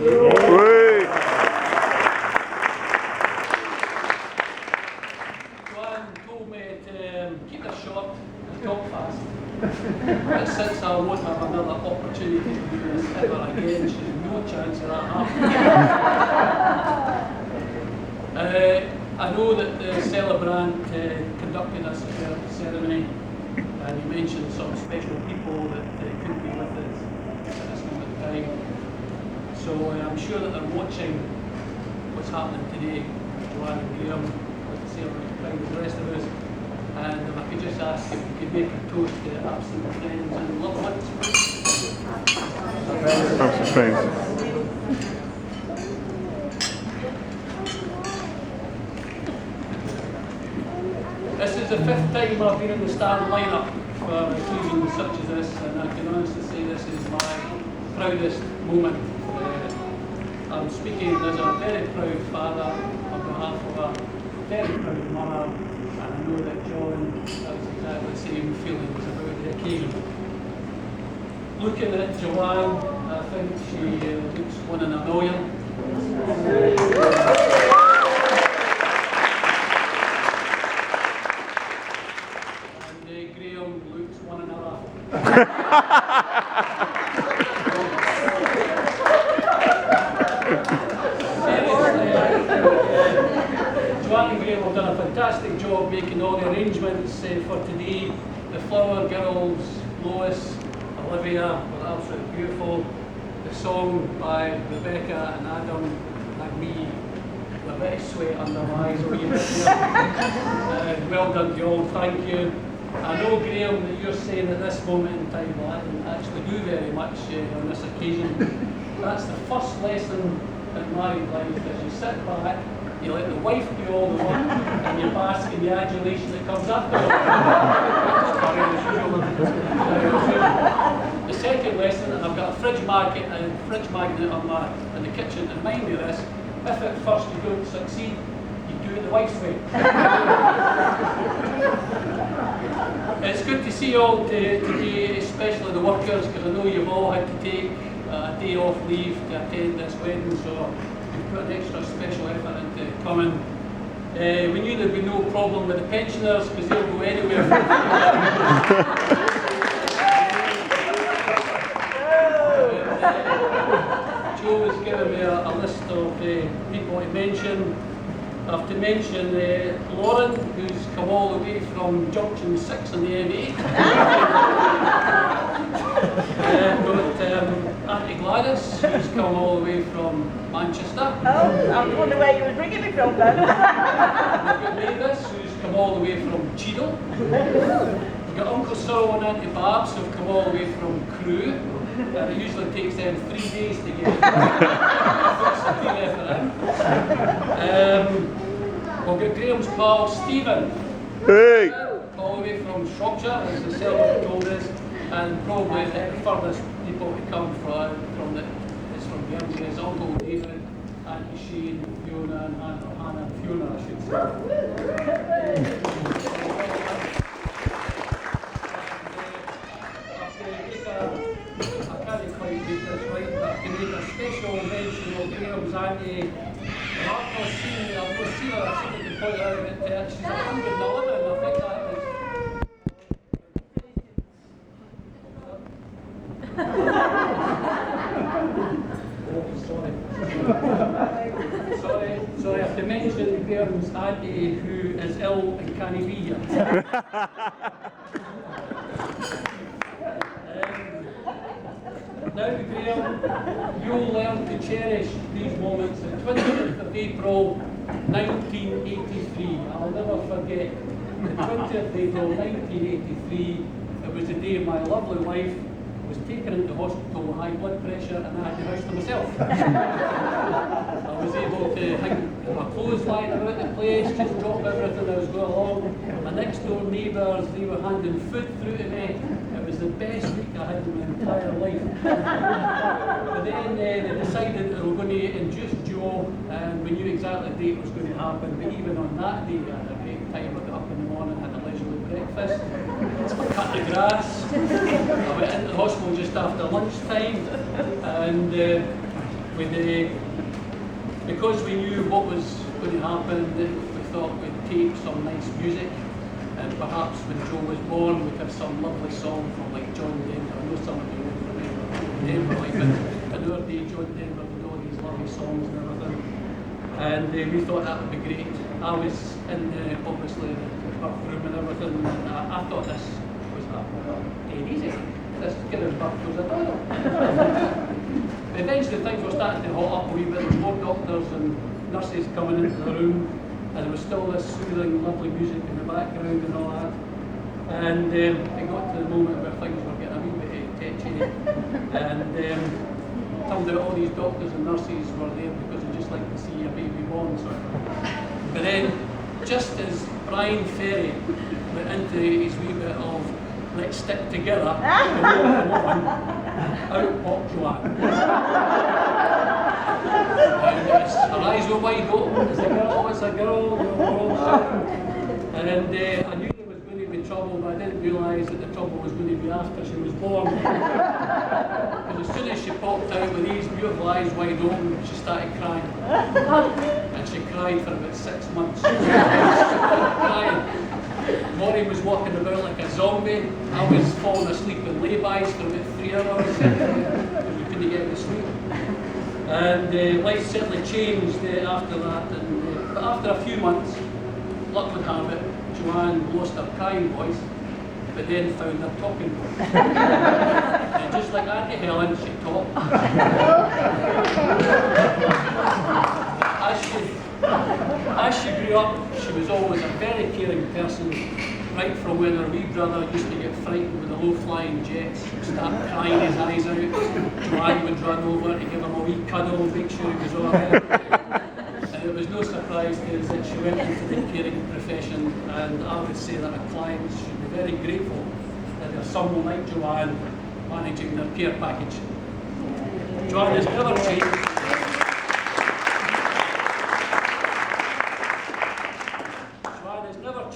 Joanne told me to keep this short and talk fast. But since I won't have another opportunity to do this ever again, she's no chance of that happening. I know that the celebrant conducting this ceremony, and he mentioned some special people that couldn't be with us at this moment in time. So I'm sure that they're watching what's happening today. Joanne and Graham, with the celebrant crowd, and the rest of us. And if I could just ask if you could make a toast to absent friends and loved ones. Absent friends. This is the 5th time I've been in the starting lineup for occasions such as this, and I can honestly say this is my proudest moment. I'm speaking as a very proud father on behalf of a very proud mother, and I know that John has exactly the same feelings about the occasion. Looking at Joanne, I think she looks one in a million. Graham looks one and a half. Joanne and Graham have done a fantastic job making all the arrangements for today. The flower girls, Lois, Olivia, were absolutely beautiful. The song by Rebecca and Adam and me, a bit of sweat under my eyes a wee bit there. Well done to you all, thank you. I know, Graham, that you're saying at this moment in time, well, I didn't actually do very much on this occasion. That's the first lesson in married life, is you sit back, you let the wife do all the work, and you bask in the adulation that comes after. The second lesson, and I've got a fridge magnet in the kitchen to remind me of this, if at first you don't succeed, you do it the wife's way. It's good to see you all today, especially the workers, because I know you've all had to take a day off leave to attend this wedding, so you've put an extra special effort into coming. We knew there'd be no problem with the pensioners, because they'll go anywhere. Joe has given me a list of people to mention. I have to mention Lauren, who's come all the way from Junction 6 on the M8. Got Auntie Gladys, who's come all the way from Manchester. Oh, I wonder where you were bringing me from then. We've got Mavis, who's come all the way from Cheadle. We've got Uncle Cyril and Auntie Babs, who've come all the way from Crewe. And it usually takes them 3 days to get it. We've got Graham's pal Stephen, Hey! all the way from Shropshire, as the celebrant told us, and probably the furthest people to come from is from Guernsey, is Uncle David, Auntie Shane, Fiona, and Hannah and Fiona, I should say. I can't quite get this right, but to make a special mention of Graham's auntie. I've not seen her, I should have point out that she's 111, I think that is. Sorry, I have to mention Graham's auntie who is ill and can't be here. Now, Graham, you'll learn to cherish these moments. The 20th of April, 1983. I'll never forget. The 20th of April, 1983. It was the day my lovely wife was taken into hospital with high blood pressure, and I had the house to myself. I was able to hang my clothes lying about the place, just drop everything as I was going along. My next door neighbours, they were handing food through to me. It was the best week I had in my entire life. But then they decided they were going to induce Joe, and we knew exactly the date it was going to happen. But even on that day, I had a great time. I got up in the morning, had a leisurely breakfast, I cut the grass. I went into the hospital just after lunchtime, and because we knew what was going to happen, we thought we'd tape some nice music, and perhaps when Joe was born, we'd have some lovely song from like John Denver. I know some of you won't remember Denver, like, but in our day, John Denver did all these lovely songs and everything, and we thought that would be great. I was in obviously the bathroom and everything, and I thought this was dead easy. This giving birth was a doddle. Eventually things were starting to hot up a wee bit. There were more doctors and nurses coming into the room, and there was still this soothing, lovely music in the background and all that. And it got to the moment where things were getting a wee bit tetchy, and turned out all these doctors and nurses were there because they just like to see a baby born. So. But then, just as Brian Ferry went into his wee bit of let's stick together, out popped Joanne. And her eyes were wide open. It's a girl, it's a girl. And I knew there was going to be trouble, but I didn't realise that the trouble was going to be after she was born. Because as soon as she popped out with these beautiful eyes wide open, she started crying. And she cried for about 6 months. Crying. Maureen was walking about like a zombie. I was falling asleep in lay-bys for about 3 hours because we couldn't get to sleep. And life certainly changed after that. And, but after a few months, luck would have it, Joanne lost her crying voice, but then found her talking voice. And just like Auntie Helen, she talked. As she grew up, she was always a very caring person, right from when her wee brother used to get frightened with the low-flying jets, start crying his eyes out. Joanne would run over to give him a wee cuddle, make sure he was all right. And it was no surprise to us that she went into the caring profession, and I would say that our clients should be very grateful that there's someone like Joanne managing their care package. Joanne has never changed.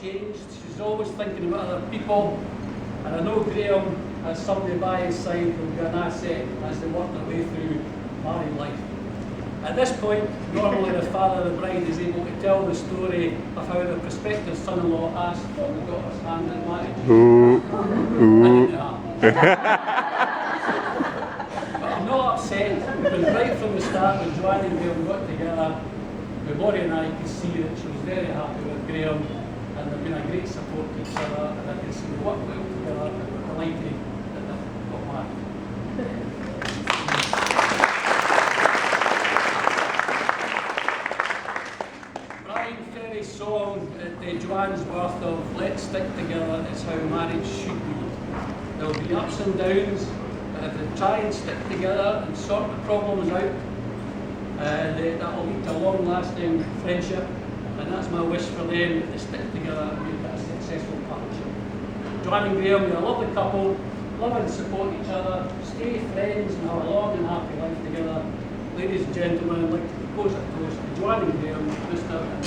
Changed. She's always thinking about other people, and I know Graham, as somebody by his side, will be an asset as they work their way through married life. At this point, normally the father of the bride is able to tell the story of how the prospective son-in-law asked for the daughter's hand in marriage. I didn't But I'm not upset, because right from the start when Joanne and Graham got together, Maureen and I could see that she was very happy with Graham, and they've been a great support to each other, and I can see they work well together, and we're delighted that they've got married. Brian Ferry's song at Joanne's birth of Let's Stick Together is how marriage should be. There will be ups and downs, but if they try and stick together and sort the problems out, that will lead to a long-lasting friendship. And that's my wish for them, that they stick together and make that a successful partnership. Joanne and Graham, they're a lovely couple, love and support each other, stay friends and have a long and happy life together. Ladies and gentlemen, I'd like to propose a toast to Joanne and Graham, Mr. and